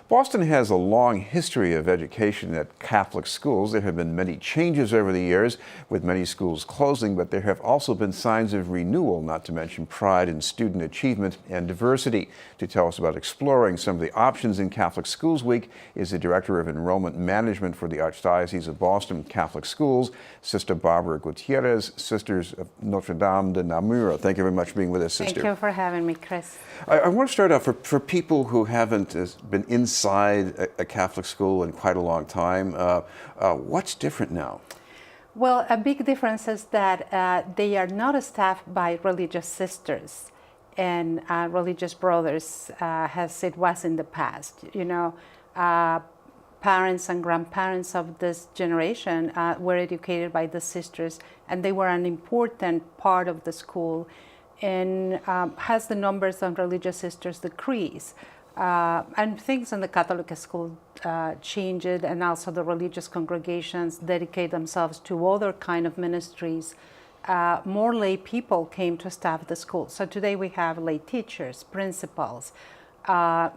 Boston has a long history of education at Catholic schools. There have been many changes over the years, with many schools closing, but there have also been signs of renewal, not to mention pride in student achievement and diversity. To tell us about exploring some of the options in Catholic Schools Week is the Director of Enrollment Management for the Archdiocese of Boston Catholic Schools, Sister Bárbara Gutiérrez, Sisters of Notre Dame de Namur. Thank you very much for being with us, Sister. Thank you for having me, Chris. I want to start off for people who haven't been inside a Catholic school in quite a long time. What's different now? Well, a big difference is that they are not staffed by religious sisters and religious brothers, as it was in the past. You know, parents and grandparents of this generation were educated by the sisters, and they were an important part of the school. And as the numbers of religious sisters decrease, and things in the Catholic school changed, and also the religious congregations dedicate themselves to other kind of ministries, more lay people came to staff the school. So today we have lay teachers, principals,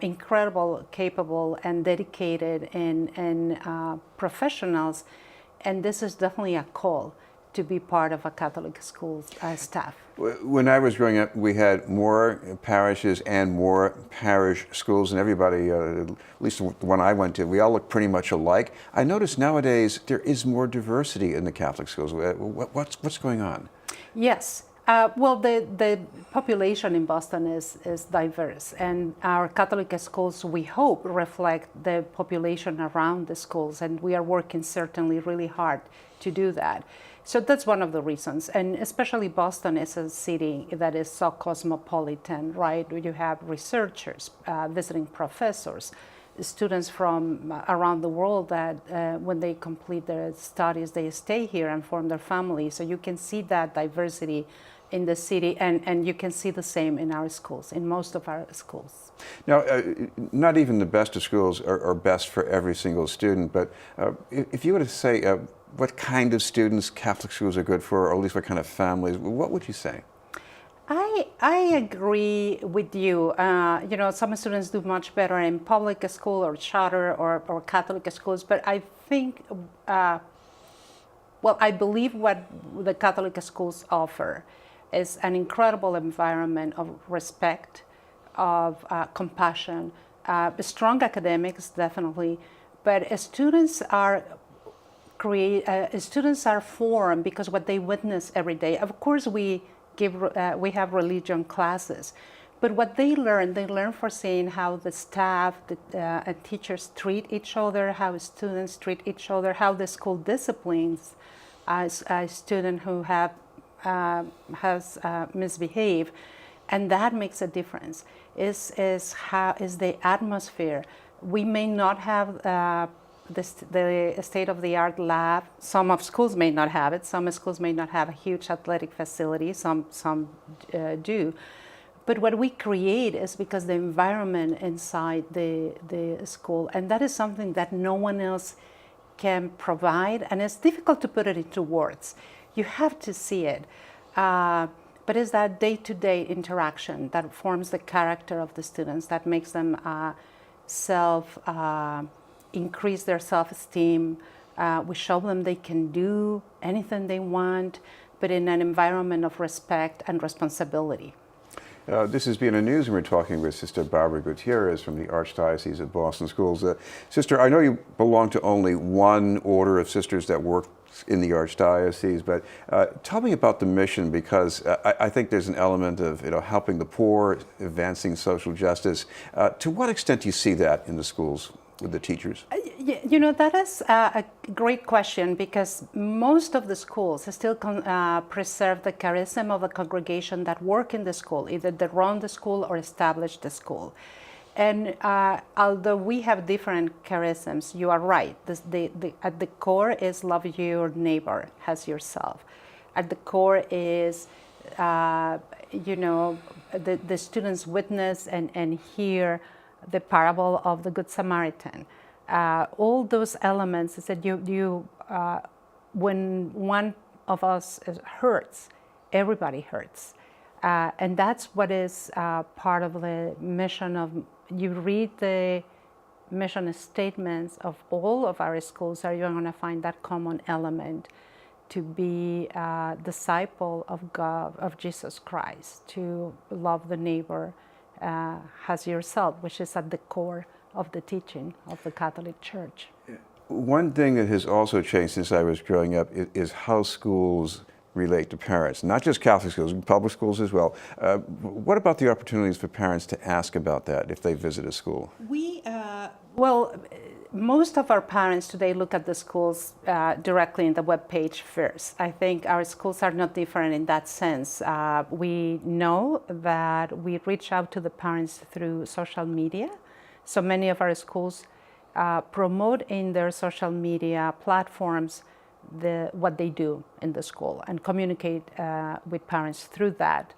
incredible, capable, and dedicated and professionals, and this is definitely a call to be part of a Catholic school staff. When I was growing up, we had more parishes and more parish schools, and everybody, at least the one I went to, we all look pretty much alike. I notice nowadays there is more diversity in the Catholic schools. What's going on? Yes. Well, the population in Boston is diverse, and our Catholic schools, we hope, reflect the population around the schools, and we are working certainly really hard to do that. So that's one of the reasons, and especially Boston is a city that is so cosmopolitan, right? You have researchers, visiting professors, students from around the world that when they complete their studies, they stay here and form their families. So you can see that diversity in the city, and you can see the same in our schools, in most of our schools. Now, not even the best of schools are best for every single student, but if you were to say what kind of students Catholic schools are good for, or at least what kind of families, what would you say? I agree with you. You know, some students do much better in public school or charter or Catholic schools, but I think, well, I believe what the Catholic schools offer is an incredible environment of respect, of compassion, strong academics, definitely, but students are formed because what they witness every day. Of course, we have religion classes, but what they learn for seeing how the staff and teachers treat each other, how students treat each other, how the school disciplines a student who has misbehaved, and that makes a difference. Is the atmosphere. We may not have the state-of-the-art lab. Some of schools may not have it. Some schools may not have a huge athletic facility. Some do. But what we create is because the environment inside the school, and that is something that no one else can provide, and it's difficult to put it into words. You have to see it. But it's that day-to-day interaction that forms the character of the students, that makes them increase their self-esteem. We show them they can do anything they want, but in an environment of respect and responsibility. This is BNN News, and we're talking with Sister Bárbara Gutiérrez from the Archdiocese of Boston Schools. Sister, I know you belong to only one order of sisters that work in the Archdiocese, but tell me about the mission, because I think there's an element of helping the poor, advancing social justice. To what extent do you see that in the schools with the teachers? You know, that is a great question, because most of the schools still preserve the charism of a congregation that work in the school, either they run the school or establish the school. And although we have different charisms, you are right. At the core is love your neighbor as yourself. At the core is, you know, the students witness and hear the parable of the Good Samaritan. All those elements is that when one of us hurts, everybody hurts. And that's what is part of the mission of, you read the mission statements of all of our schools, are you going to find that common element to be a disciple of God, of Jesus Christ, to love the neighbor as yourself, which is at the core of the teaching of the Catholic Church. One thing that has also changed since I was growing up is how schools relate to parents, not just Catholic schools, public schools as well. What about the opportunities for parents to ask about that if they visit a school? Well, most of our parents today look at the schools directly in the web page first. I think our schools are not different in that sense. We know that we reach out to the parents through social media. So many of our schools promote in their social media platforms what they do in the school and communicate with parents through that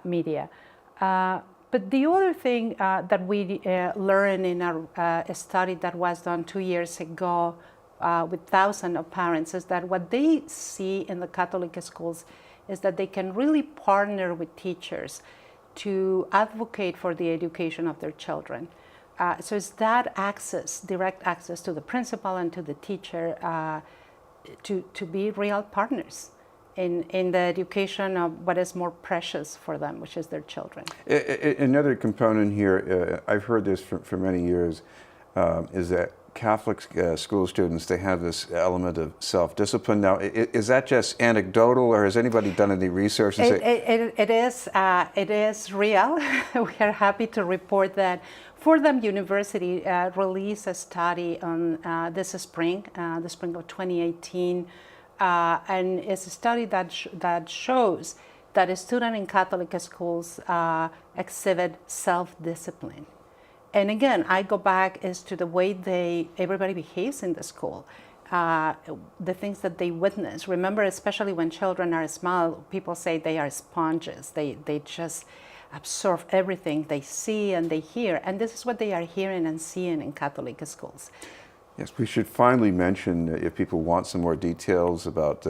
media. But the other thing that we learned in a study that was done 2 years ago with thousands of parents is that what they see in the Catholic schools is that they can really partner with teachers to advocate for the education of their children. So it's that access, direct access to the principal and to the teacher to be real partners in the education of what is more precious for them, which is their children. Another component here, I've heard this for many years, is that Catholic school students, they have this element of self-discipline. Now, is that just anecdotal, or has anybody done any research? It is real. We are happy to report that Fordham University released a study on this spring, the spring of 2018, and it's a study that shows that a student in Catholic schools exhibit self-discipline. And again, I go back as to the way everybody behaves in the school, the things that they witness. Remember, especially when children are small, people say they are sponges. They just absorb everything they see and they hear. And this is what they are hearing and seeing in Catholic schools. Yes, we should finally mention, if people want some more details about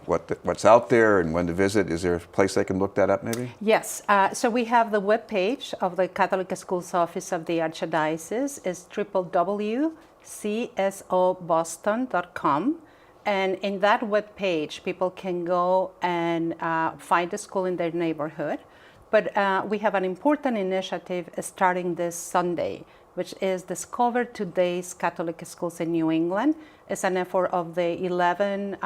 what's out there and when to visit, is there a place they can look that up maybe? Yes, so we have the webpage of the Catholic Schools Office of the Archdiocese. It's www.csoboston.com. And in that webpage, people can go and find a school in their neighborhood. But we have an important initiative starting this Sunday, which is Discover Today's Catholic Schools in New England. It's an effort of the 11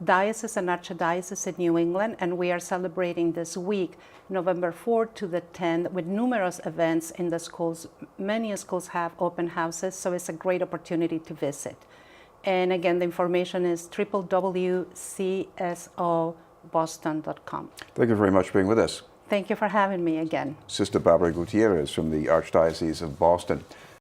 dioceses and archdioceses in New England, and we are celebrating this week, November 4th to the 10th, with numerous events in the schools. Many schools have open houses, so it's a great opportunity to visit. And again, the information is www.csoboston.com. Thank you very much for being with us. Thank you for having me again. Sister Bárbara Gutiérrez from the Archdiocese of Boston.